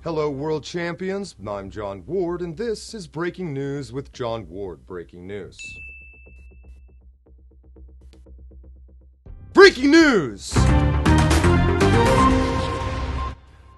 Hello, world champions. I'm John Ward, and this is Breaking News with John Ward. Breaking News. Breaking News!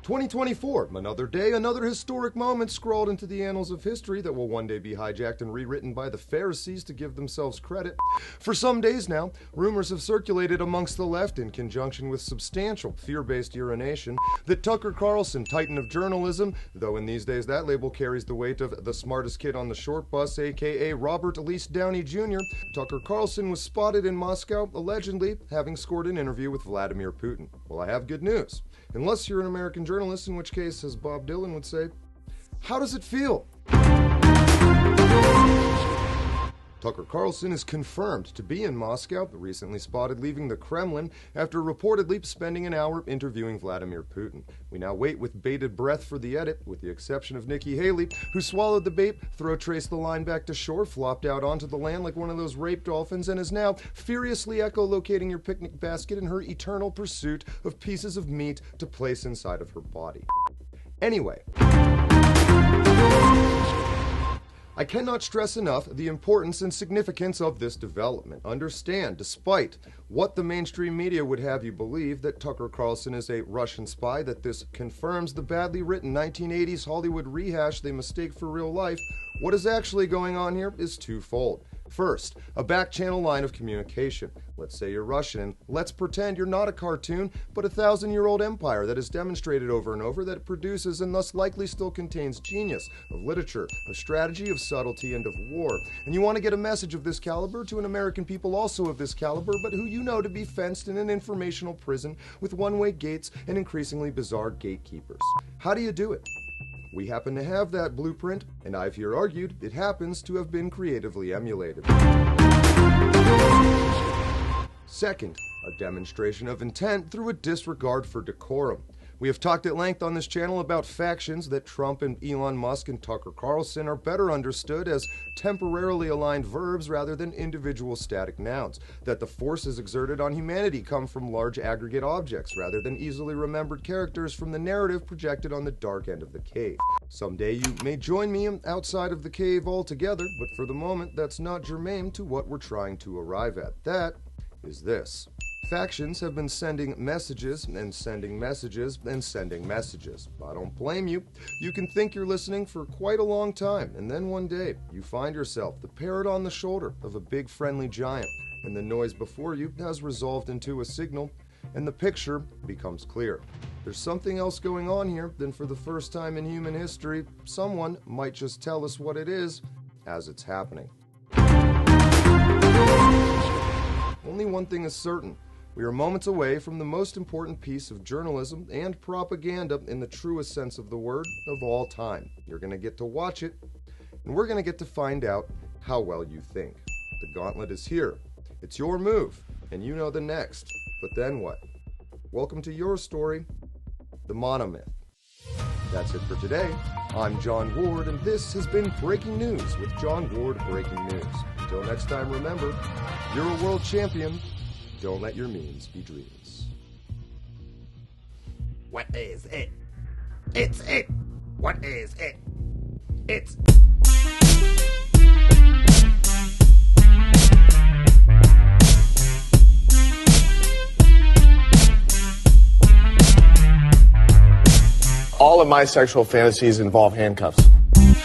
2024, another day, another historic moment scrawled into the annals of history that will one day be hijacked and rewritten by the Pharisees to give themselves credit. For some days now, rumors have circulated amongst the left in conjunction with substantial fear-based urination that Tucker Carlson, titan of journalism, though in these days that label carries the weight of the smartest kid on the short bus, aka Robert Least Downey Jr., Tucker Carlson was spotted in Moscow, allegedly having scored an interview with Vladimir Putin. Well, I have good news. Unless you're an American journalist, in which case, as Bob Dylan would say, how does it feel? Tucker Carlson is confirmed to be in Moscow, recently spotted leaving the Kremlin after reportedly spending an hour interviewing Vladimir Putin. We now wait with bated breath for the edit, with the exception of Nikki Haley, who swallowed the bait, throw traced the line back to shore, flopped out onto the land like one of those rape dolphins, and is now furiously echolocating your picnic basket in her eternal pursuit of pieces of meat to place inside of her body. Anyway, I cannot stress enough the importance and significance of this development. Understand, despite what the mainstream media would have you believe, that Tucker Carlson is a Russian spy, that this confirms the badly written 1980s Hollywood rehash they mistake for real life, what is actually going on here is twofold. First, a back-channel line of communication. Let's say you're Russian, and let's pretend you're not a cartoon, but a 1,000-year-old empire that has demonstrated over and over that it produces and thus likely still contains genius, of literature, of strategy, of subtlety, and of war. And you want to get a message of this caliber to an American people also of this caliber, but who you know to be fenced in an informational prison with one-way gates and increasingly bizarre gatekeepers. How do you do it? We happen to have that blueprint, and I've here argued it happens to have been creatively emulated. Second, a demonstration of intent through a disregard for decorum. We have talked at length on this channel about factions that Trump and Elon Musk and Tucker Carlson are better understood as temporarily aligned verbs rather than individual static nouns, that the forces exerted on humanity come from large aggregate objects rather than easily remembered characters from the narrative projected on the dark end of the cave. Someday you may join me outside of the cave altogether, but for the moment that's not germane to what we're trying to arrive at. That is this. Factions have been sending messages and sending messages and sending messages. I don't blame you. You can think you're listening for quite a long time, and then one day you find yourself the parrot on the shoulder of a big friendly giant, and the noise before you has resolved into a signal, and the picture becomes clear. There's something else going on here, then for the first time in human history, someone might just tell us what it is as it's happening. Only one thing is certain. We are moments away from the most important piece of journalism and propaganda in the truest sense of the word of all time. You're going to get to watch it, and we're going to get to find out how well you think. The gauntlet is here. It's your move, and you know the next. But then what? Welcome to your story, the monomyth. That's it for today. I'm John Ward, and this has been Breaking News with John Ward Breaking News. Until next time, remember, you're a world champion. Don't let your means be dreams. What is it? It's it. What is it? It's... All of my sexual fantasies involve handcuffs.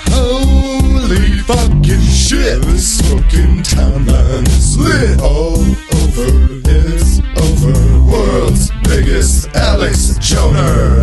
Holy fucking shit, this fucking timeline is lit. All over, it's over. World's biggest Alex Joner.